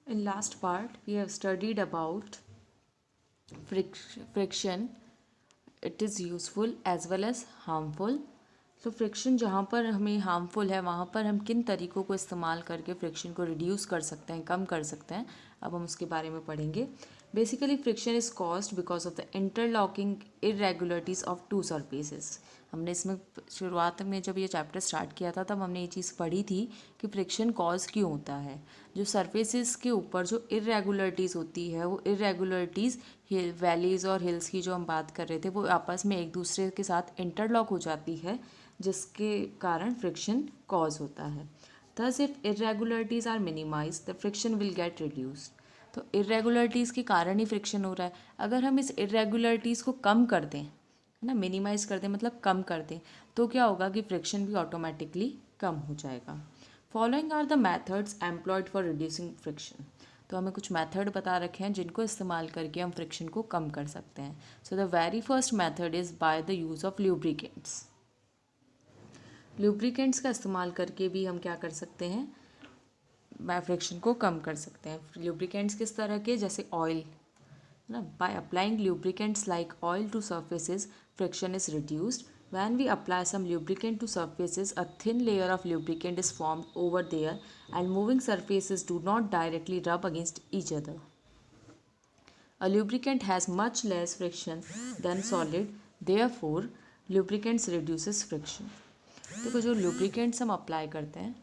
In last part, we have studied about friction. It is useful as well as harmful. तो friction जहाँ पर हमें harmful है वहाँ पर हम किन तरीक़ों को इस्तेमाल करके फ्रिक्शन को रिड्यूस कर सकते हैं, कम कर सकते हैं, अब हम उसके बारे में पढ़ेंगे. Basically friction is caused because of the interlocking irregularities of to surfaces. हमने इसमें शुरुआत में जब ये चैप्टर स्टार्ट किया था तब हमने ये चीज़ पढ़ी थी कि फ्रिक्शन कॉज क्यों होता है. जो सरफेसेस के ऊपर जो इरेगुलरिटीज़ होती है वो इरेगुलरिटीज़ वैलीज़ और हिल्स की जो हम बात कर रहे थे वो आपस में एक दूसरे के साथ इंटरलॉक हो जाती है, जिसके कारण फ्रिक्शन कॉज होता है. Thus if irregularities are minimize the friction will get reduced. तो इरेगुलरिटीज़ के कारण ही फ्रिक्शन हो रहा है. अगर हम इस इरेगुलरिटीज़ को कम कर दें, है ना, मिनिमाइज़ कर दें मतलब कम कर दें, तो क्या होगा कि फ्रिक्शन भी ऑटोमेटिकली कम हो जाएगा. Following are the methods employed for reducing friction. तो हमें कुछ मेथड बता रखे हैं जिनको इस्तेमाल करके हम फ्रिक्शन को कम कर सकते हैं. So the very first method is by the use of lubricants. Lubricants का इस्तेमाल करके भी हम क्या कर सकते हैं, फ्रिक्शन को कम कर सकते हैं. लुब्रिकेंट्स किस तरह के, जैसे ऑयल, है ना. By applying lubricants like oil two surfaces friction is reduced. When we apply some lubricant to surfaces, a thin layer of lubricant is formed over there and moving surfaces do not directly rub against each other. A lubricant has much less friction than solid, therefore lubricants reduces friction. देखो जो lubricants हम apply करते हैं,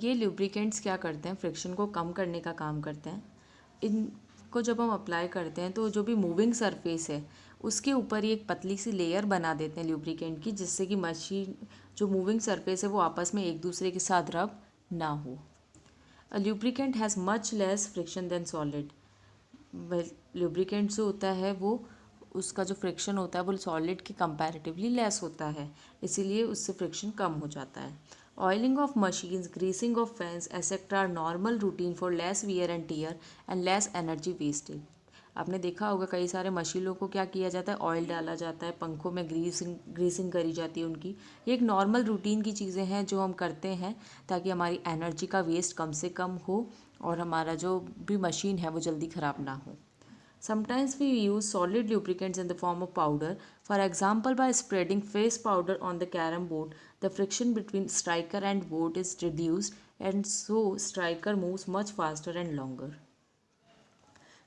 ये lubricants क्या करते हैं, friction को कम करने का काम करते हैं. इनको जब हम अप्लाई करते हैं तो जो भी मूविंग सरफेस है उसके ऊपर ही एक पतली सी लेयर बना देते हैं लुब्रिकेंट की, जिससे कि मशीन जो मूविंग सरफेस है वो आपस में एक दूसरे के साथ रब ना हो. A lubricant has much less friction than solid. Lubricant जो होता है वो उसका जो फ्रिक्शन होता है वो सॉलिड के कंपैरेटिवली लेस होता है, इसीलिए उससे फ्रिक्शन कम हो जाता है. Oiling of machines, greasing of fans etcetera are normal routine for less wear and tear and less energy wastage. आपने देखा होगा कई सारे मशीनों को क्या किया जाता है, ऑयल डाला जाता है, पंखों में ग्रीसिंग करी जाती है उनकी. ये एक नॉर्मल रूटीन की चीज़ें हैं जो हम करते हैं ताकि हमारी एनर्जी का वेस्ट कम से कम हो और हमारा जो भी मशीन है वो जल्दी ख़राब ना हो. Sometimes we use solid lubricants in the form of powder. For example, by spreading face powder on the carom board, the friction between striker and board is reduced and so striker moves much faster and longer.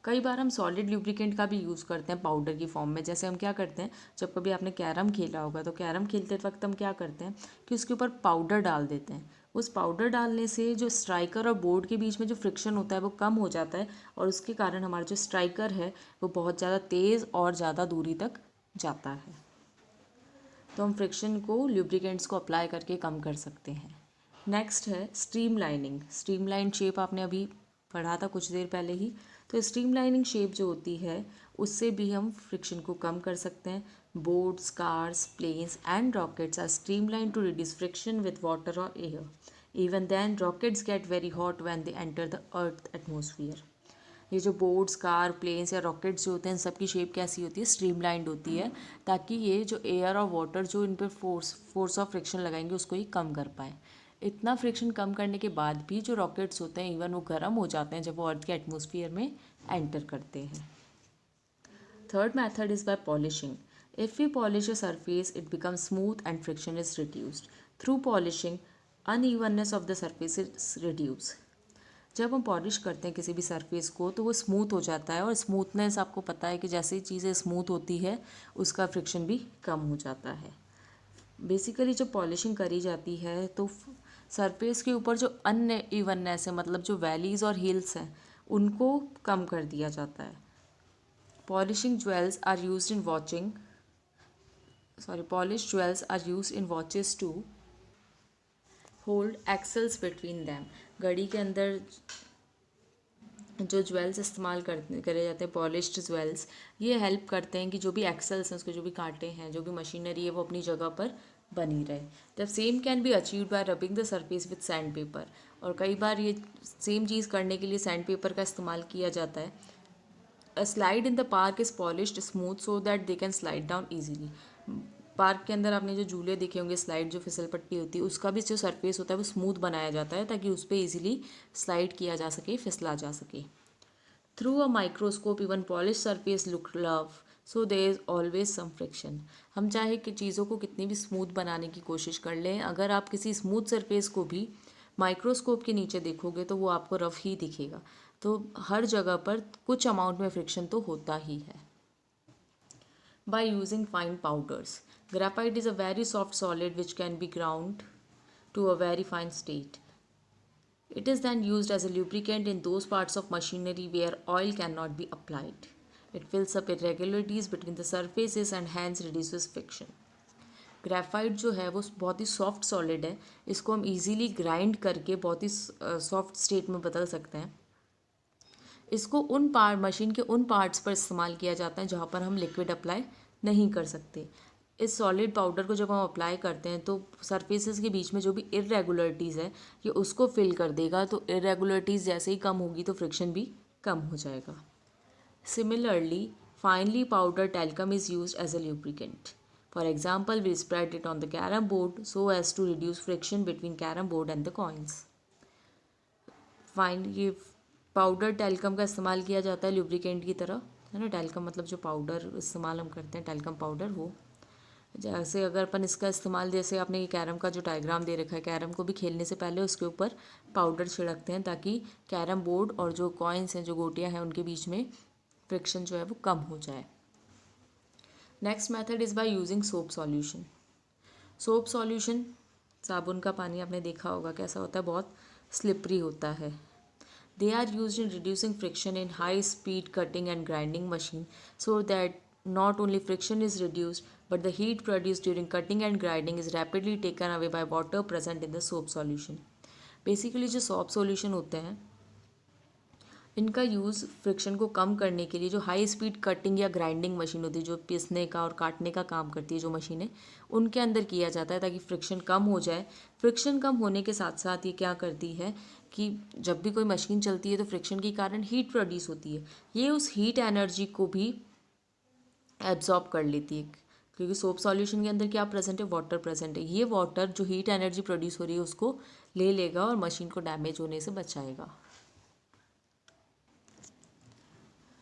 कई बार हम solid lubricant का भी use करते हैं powder की form में. जैसे हम क्या करते हैं, जब कभी आपने कैरम खेला होगा तो कैरम खेलते वक्त हम क्या करते हैं कि उसके ऊपर पाउडर डाल देते हैं. उस पाउडर डालने से जो स्ट्राइकर और बोर्ड के बीच में जो फ्रिक्शन होता है वो कम हो जाता है और उसके कारण हमारा जो स्ट्राइकर है वो बहुत ज़्यादा तेज़ और ज़्यादा दूरी तक जाता है. तो हम फ्रिक्शन को ल्यूब्रिकेंट्स को अप्लाई करके कम कर सकते हैं. नेक्स्ट है स्ट्रीमलाइनिंग. स्ट्रीमलाइन शेप आपने अभी पढ़ा था कुछ देर पहले ही. तो स्ट्रीमलाइनिंग शेप जो होती है उससे भी हम फ्रिक्शन को कम कर सकते हैं. Boats, cars, planes and rockets are streamline to reduce friction with water और air. Even then rockets get very hot when they enter the earth atmosphere. ये जो बोट्स, कार, प्लेन्स या रॉकेट्स जो होते हैं इन सब की शेप कैसी होती है, स्ट्रीमलाइंड होती है, ताकि ये जो एयर और वाटर जो इन पर फोर्स ऑफ फ्रिक्शन लगाएंगे उसको ही कम कर पाए. इतना फ्रिक्शन कम करने के बाद भी जो रॉकेट्स होते हैं इवन वो गर्म हो जाते हैं जब वो अर्थ के एटमोसफियर में एंटर करते हैं. Third method is by polishing. If we polish a surface it becomes smooth and friction is reduced. Through polishing unevenness of the surface is reduce. जब हम पॉलिश करते हैं किसी भी सरफेस को तो वो स्मूथ हो जाता है और स्मूथनेस आपको पता है कि जैसे ही चीज़ें स्मूथ होती है उसका फ्रिक्शन भी कम हो जाता है. बेसिकली जब पॉलिशिंग करी जाती है तो सरफेस के ऊपर जो अनइवननेस है मतलब जो वैलीज़ और हिल्स हैं उनको कम कर दिया जाता है. Polishing jewels are used in polish jewels are used in watches to hold axles between them. घड़ी के अंदर जो ज्वेल्स इस्तेमाल करे जाते हैं पॉलिश्ड ज्वेल्स, ये हेल्प करते हैं कि जो भी एक्सेल्स हैं उसके जो भी कांटे हैं जो भी मशीनरी है वो अपनी जगह पर बनी रहे. The same can be achieved by rubbing the surface with sand paper. और कई बार ये सेम चीज़ करने के लिए सैंड पेपर का इस्तेमाल किया जाता है. अ slide in the park is polished smooth so that they can slide down easily. Park के अंदर आपने जो झूले देखे होंगे, स्लाइड जो फिसल पट्टी होती है, उसका भी जो सरफेस होता है वो स्मूथ बनाया जाता है ताकि उस पर ईजिली स्लाइड किया जा सके, फिसला जा सके। Through a microscope even polish surface look love, so there is always some friction. हम चाहे कि चीज़ों को कितनी भी स्मूथ बनाने की कोशिश कर लें, अगर आप किसी स्मूथ सरफेस को भी माइक्रोस्कोप के नीचे देखोगे तो वो आपको रफ ही दिखेगा। तो हर जगह पर कुछ अमाउंट में फ्रिक्शन तो होता ही है। By using fine powders, graphite is a very soft solid which can be ground to a very fine state. It is then used as a lubricant in those parts of machinery where oil cannot be applied. It fills up irregularities between the surfaces and hence reduces friction. Graphite जो है वो बहुत ही soft solid है, इसको हम easily grind करके बहुत ही soft state में बदल सकते हैं। इसको उन पार्ट मशीन के उन पार्ट्स पर इस्तेमाल किया जाता है जहाँ पर हम लिक्विड अप्लाई नहीं कर सकते। इस सॉलिड पाउडर को जब हम अप्लाई करते हैं तो सरफेसेस के बीच में जो भी इरेगुलरिटीज़ है ये उसको फिल कर देगा, तो इरेगुलरिटीज़ जैसे ही कम होगी तो फ्रिक्शन भी कम हो जाएगा। Similarly finally powder talcum is used as a lubricant. For example we spread it on the carrom board so as to reduce friction between carrom board and the coins. Fine ये powder talcum का इस्तेमाल किया जाता है lubricant की तरह, है ना। टैल्कम मतलब जो पाउडर इस्तेमाल हम करते हैं टैल्कम पाउडर हो, जैसे अगर अपन इसका इस्तेमाल, जैसे आपने ये कैरम का जो डायग्राम दे रखा है, कैरम को भी खेलने से पहले उसके ऊपर पाउडर छिड़कते हैं ताकि कैरम बोर्ड और जो कॉइन्स हैं, जो गोटियाँ हैं, उनके बीच में फ्रिक्शन जो है वो कम हो जाए। Next method is by using soap solution. Soap solution, साबुन का पानी आपने देखा होगा कैसा होता है, बहुत स्लिपरी होता है। They are used in reducing friction in high speed cutting and grinding machine so that not only friction is reduced but the heat produced during cutting and grinding is rapidly taken away by water present in the soap solution. Basically जो soap solution होते हैं इनका use friction को कम करने के लिए, जो high speed cutting या ग्राइंडिंग मशीन होती है जो पीसने का और काटने का काम करती है जो मशीनें, उनके अंदर किया जाता है ताकि फ्रिक्शन कम हो जाए। फ्रिक्शन कम होने के साथ साथ ये क्या करती है कि जब भी कोई मशीन चलती है तो फ्रिक्शन के कारण हीट प्रोड्यूस होती है, ये उस हीट एनर्जी को भी एब्जॉर्ब कर लेती है, क्योंकि सोप सॉल्यूशन के अंदर क्या प्रेजेंट है, वाटर प्रेजेंट है। ये वाटर जो हीट एनर्जी प्रोड्यूस हो रही है उसको ले लेगा और मशीन को डैमेज होने से बचाएगा।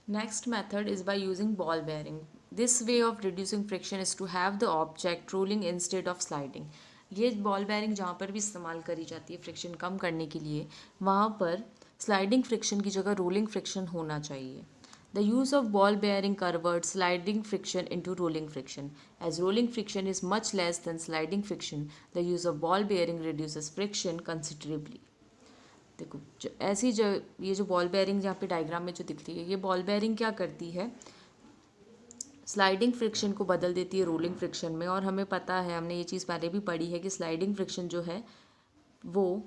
Next method is by using ball bearing. This way of reducing friction is to have the object rolling instead of sliding. ये बॉल बेयरिंग जहाँ पर भी इस्तेमाल करी जाती है फ्रिक्शन कम करने के लिए, वहाँ पर स्लाइडिंग फ्रिक्शन की जगह रोलिंग फ्रिक्शन होना चाहिए। The use of ball bearing converts sliding friction into rolling friction. As rolling friction is much less than sliding friction, the use of ball bearing reduces friction considerably. देखो जो ऐसी जो ये जो बॉल बेयरिंग जहाँ पे डायग्राम में जो दिख रही है, ये बॉल बेयरिंग क्या करती है, स्लाइडिंग फ्रिक्शन को बदल देती है रोलिंग फ्रिक्शन में। और हमें पता है, हमने ये चीज़ पहले भी पढ़ी है कि स्लाइडिंग फ्रिक्शन जो है वो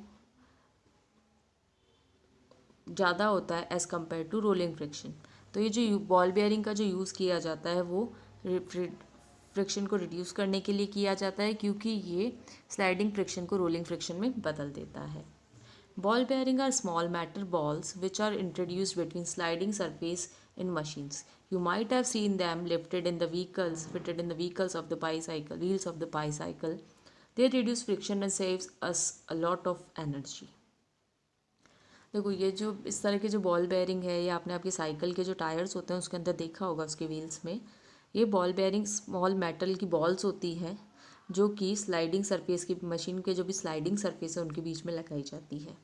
ज़्यादा होता है as compare to rolling friction. तो ये जो बॉल बेयरिंग का जो यूज़ किया जाता है वो फ्रिक्शन को रिड्यूस करने के लिए किया जाता है, क्योंकि ये स्लाइडिंग फ्रिक्शन को रोलिंग फ्रिक्शन में बदल देता है। Ball bearing are small metal balls which are introduced between sliding surface in machines. You might have seen them lifted in the vehicles, fitted in the vehicles of the bicycle, wheels of the bicycle. They reduce friction and saves us a lot of energy. देखो ये जो इस तरह के जो ball bearing है, ये आपने आपके साइकिल के जो टायर्स होते हैं उसके अंदर देखा होगा, उसके व्हील्स में ये बॉल बेयरिंग स्मॉल मेटल की बॉल्स होती हैं जो कि स्लाइडिंग सरफेस की, मशीन के जो भी स्लाइडिंग सरफेस है उनके बीच में लगाई जाती है।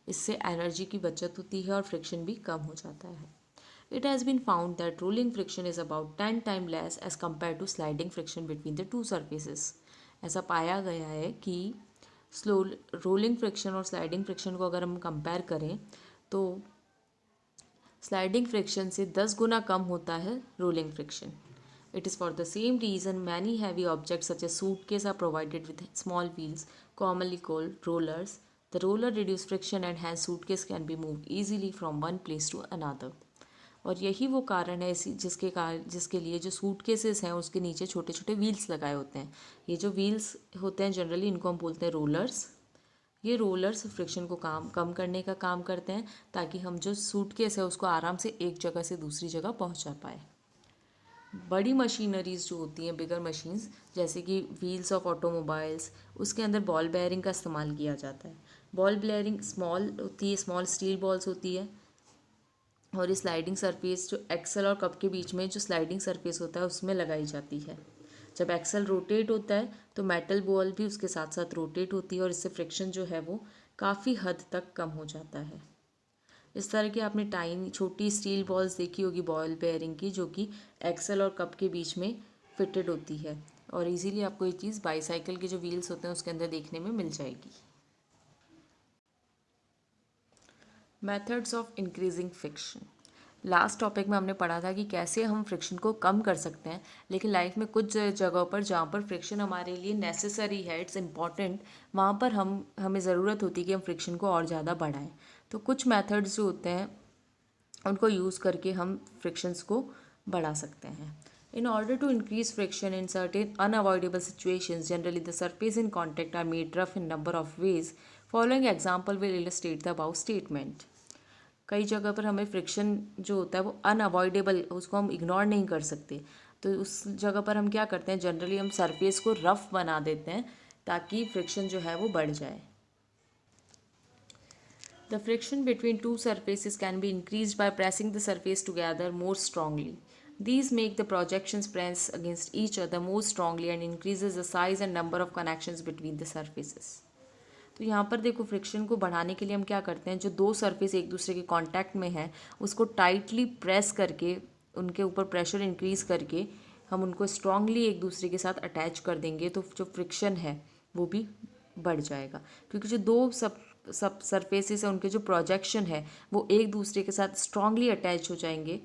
इससे एनर्जी की बचत होती है और फ्रिक्शन भी कम हो जाता है। It has been found that rolling friction is about 10 time less as compare to sliding friction between the two surfaces. ऐसा पाया गया है कि स्लो रोलिंग फ्रिक्शन और स्लाइडिंग फ्रिक्शन को अगर हम कंपेयर करें तो स्लाइडिंग फ्रिक्शन से 10 गुना कम होता है rolling friction. It is for the same reason many heavy objects such as suitcases are provided with small wheels, commonly called rollers. The roller reduces friction and hence suitcase can be moved easily from one place to another. और यही वो कारण है इसी जिसके लिए जो suitcases हैं उसके नीचे छोटे छोटे व्हील्स लगाए होते हैं। ये जो व्हील्स होते हैं जनरली इनको हम बोलते हैं रोलर्स। ये रोलर्स फ्रिक्शन को कम करने का काम करते हैं ताकि हम जो सूटकेस है उसको आराम से एक जगह से दूसरी जगह पहुंचा पाए। बड़ी मशीनरीज जो होती हैं, बिगर मशीन्स, जैसे कि व्हील्स ऑफ ऑटोमोबाइल्स, उसके अंदर बॉल बेयरिंग का इस्तेमाल किया जाता है। बॉल बेयरिंग स्मॉल होती है, स्मॉल स्टील बॉल्स होती है, और ये स्लाइडिंग सरफेस जो एक्सल और कप के बीच में जो स्लाइडिंग सरफेस होता है उसमें लगाई जाती है। जब एक्सल रोटेट होता है तो मेटल बॉल भी उसके साथ साथ रोटेट होती है, और इससे फ्रिक्शन जो है वो काफ़ी हद तक कम हो जाता है। इस तरह की आपने टाइनी छोटी स्टील बॉल्स देखी होगी बॉल बेयरिंग की, जो कि एक्सल और कप के बीच में फिटेड होती है, और इजीली आपको ये चीज़ बाईसाइकिल के जो व्हील्स होते हैं उसके अंदर देखने में मिल जाएगी। Methods of increasing friction. Last topic में हमने पढ़ा था कि कैसे हम फ्रिक्शन को कम कर सकते हैं, लेकिन लाइफ में कुछ जगहों पर जहाँ पर फ्रिक्शन हमारे लिए नेसेसरी है, इट्स इम्पॉर्टेंट, वहाँ पर हमें ज़रूरत होती है कि हम फ्रिक्शन को और ज़्यादा बढ़ाएं। तो कुछ मेथड्स जो होते हैं उनको यूज़ करके हम फ्रिक्शंस को बढ़ा सकते हैं। In order to increase friction in certain unavoidable situations, generally the surface in contact are made rough in number of ways. Following example will illustrate the above statement. कई जगह पर हमें फ्रिक्शन जो होता है वो अनअवॉइडेबल, उसको हम इग्नोर नहीं कर सकते, तो उस जगह पर हम क्या करते हैं, जनरली हम सरफेस को रफ बना देते हैं ताकि फ्रिक्शन जो है वो बढ़ जाए। The friction between two surfaces can be increased by pressing the surface together more strongly. These make the projections press against each other more strongly and increases the size and number of connections between the surfaces. तो यहाँ पर देखो, friction को बढ़ाने के लिए हम क्या करते हैं, जो दो सरफेस एक दूसरे के कांटेक्ट में है उसको टाइटली प्रेस करके, उनके ऊपर प्रेशर इंक्रीज करके हम उनको स्ट्रांगली एक दूसरे के साथ अटैच कर देंगे, तो जो फ्रिक्शन है वो भी बढ़ जाएगा, क्योंकि जो दो सब सरफेसेस है उनके जो प्रोजेक्शन है वो एक दूसरे के साथ स्ट्रांगली अटैच हो जाएंगे,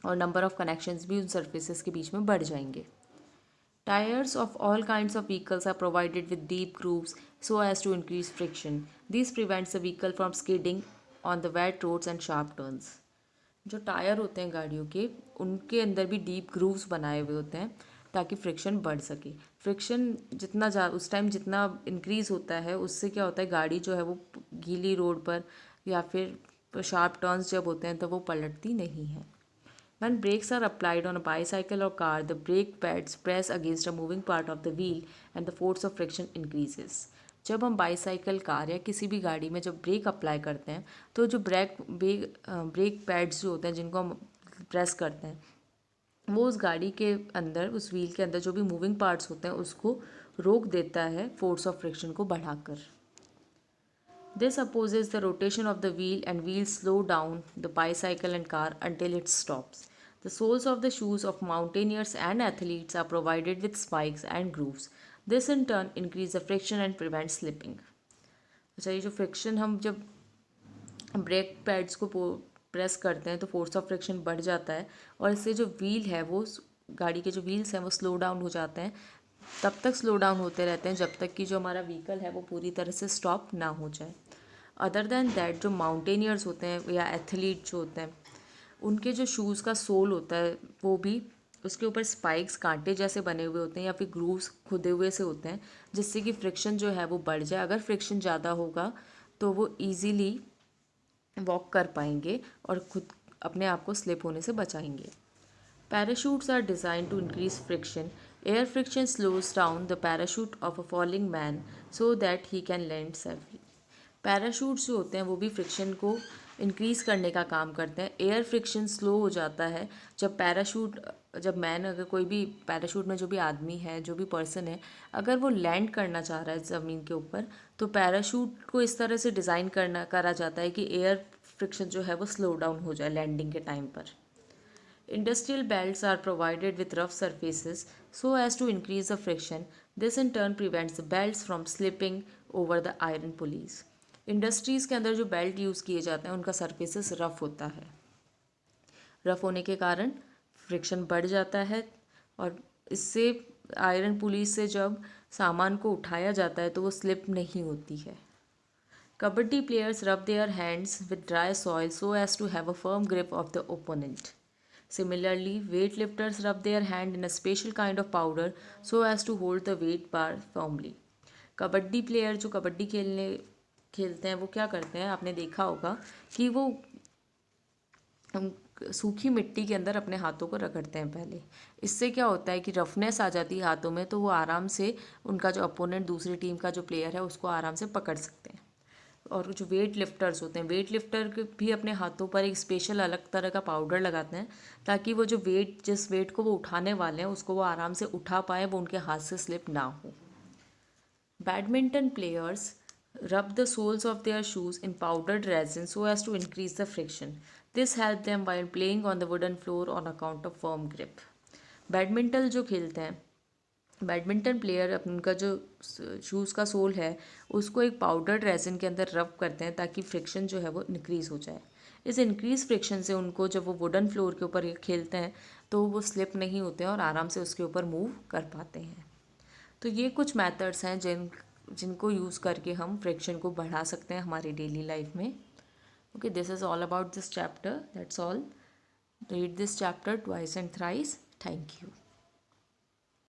और नंबर ऑफ कनेक्शंस भी उन सरफेसेस के बीच में बढ़ जाएंगे। Tires of all kinds of vehicles are provided with deep grooves so as to increase friction. This prevents the vehicle from skidding on the wet roads and sharp turns. जो tyre होते हैं गाड़ियों के, उनके अंदर भी डीप ग्रूव्स बनाए हुए होते हैं ताकि फ्रिक्शन बढ़ सके। फ्रिक्शन जितना उस टाइम जितना इंक्रीज़ होता है उससे क्या होता है, गाड़ी जो है वो गीली रोड पर या फिर शार्प टर्न्स जब होते हैं तब वो पलटती नहीं है। When brakes are applied on a bicycle or car, the brake pads press against a moving part of the wheel and the force of friction increases. जब हम बाईसाइकिल, कार या किसी भी गाड़ी में जब ब्रेक अप्लाई करते हैं तो जो ब्रेक पैड्स जो होते हैं जिनको हम प्रेस करते हैं वो उस गाड़ी के अंदर, उस व्हील के अंदर जो भी मूविंग पार्ट्स होते हैं उसको रोक देता है फोर्स ऑफ फ्रिक्शन को बढ़ाकर। This opposes the rotation of the wheel and wheels slow down the bicycle and car until it stops. The soles of the shoes of mountaineers and athletes are provided with spikes and grooves. This in turn increases the friction and prevents slipping. अच्छा, ये जो friction हम जब brake pads को press करते हैं तो force of friction बढ़ जाता है, और इससे जो व्हील है वो, गाड़ी के जो व्हील्स हैं वो स्लो डाउन हो जाते हैं। तब तक स्लो डाउन होते रहते हैं जब तक कि जो हमारा व्हीकल है वो पूरी तरह से स्टॉप ना हो जाए। अदर देन दैट, जो माउंटेनियर्स होते हैं या एथलीट जो होते हैं, उनके जो शूज़ का सोल होता है वो भी, उसके ऊपर स्पाइक्स कांटे जैसे बने हुए होते हैं या फिर ग्रूव्स खुदे हुए से होते हैं, जिससे कि फ्रिक्शन जो है वो बढ़ जाए। अगर फ्रिक्शन ज़्यादा होगा तो वो ईजीली वॉक कर पाएंगे और खुद अपने आप को स्लिप होने से बचाएंगे। Parachutes are designed to increase friction. Air friction slows down the parachute of a falling man so that he can land safely. Parachutes जो होते हैं वो भी फ्रिक्शन को इंक्रीज़ करने का काम करते हैं। एयर फ्रिक्शन स्लो हो जाता है जब मैन, अगर कोई भी पैराशूट में जो भी आदमी है, जो भी पर्सन है, अगर वो लैंड करना चाह रहा है ज़मीन के ऊपर, तो पैराशूट को इस तरह से डिज़ाइन करा जाता है कि एयर फ्रिक्शन जो है वो स्लो डाउन हो जाए लैंडिंग के टाइम पर। Industrial belts are provided with rough surfaces so as to increase the friction. This in turn prevents the belts from slipping over the iron pulleys. Industries के अंदर जो बेल्ट यूज़ किए जाते हैं उनका सरफेसेस रफ़ होता है। रफ़ होने के कारण फ्रिक्शन बढ़ जाता है, और इससे आयरन पुली से जब सामान को उठाया जाता है तो वो स्लिप नहीं होती है। Kabaddi players rub their hands with dry soil so as to have a firm grip of the opponent. Similarly, weightlifters rub their hand in a special kind of powder so as to hold the weight bar firmly. Kabaddi player जो कबड्डी खेलते हैं वो क्या करते हैं, आपने देखा होगा कि वो हम सूखी मिट्टी के अंदर अपने हाथों को रगड़ते हैं पहले। इससे क्या होता है कि रफनेस आ जाती है हाथों में, तो वो आराम से उनका जो अपोनेंट दूसरी टीम का जो प्लेयर है उसको आराम से पकड़ सकते हैं। और जो वेट लिफ्टर्स होते हैं, वेट लिफ्टर भी अपने हाथों पर एक स्पेशल अलग तरह का पाउडर लगाते हैं ताकि वो जो वेट, जिस वेट को वो उठाने वाले हैं उसको वो आराम से उठा पाए, वो उनके हाथ से स्लिप ना हो। Badminton players rub the soles of their shoes in powdered resin so as to increase the friction. This helps them while playing on the wooden floor on account of firm grip. Badminton जो खेलते हैं, badminton player उनका जो shoes का soul है उसको एक powdered resin के अंदर रब करते हैं ताकि फ्रिक्शन जो है वो इंक्रीज़ हो जाए। इस इंक्रीज फ्रिक्शन से उनको जब वो वुडन फ्लोर के ऊपर खेलते हैं तो वो स्लिप नहीं होते हैं और आराम से उसके ऊपर मूव कर पाते हैं। तो ये कुछ मेथड्स हैं जिनको यूज़ करके हम फ्रिक्शन को बढ़ा सकते हैं हमारी डेली लाइफ में। Okay, this is all about this chapter, that's all. Read this chapter twice and thrice. Thank you.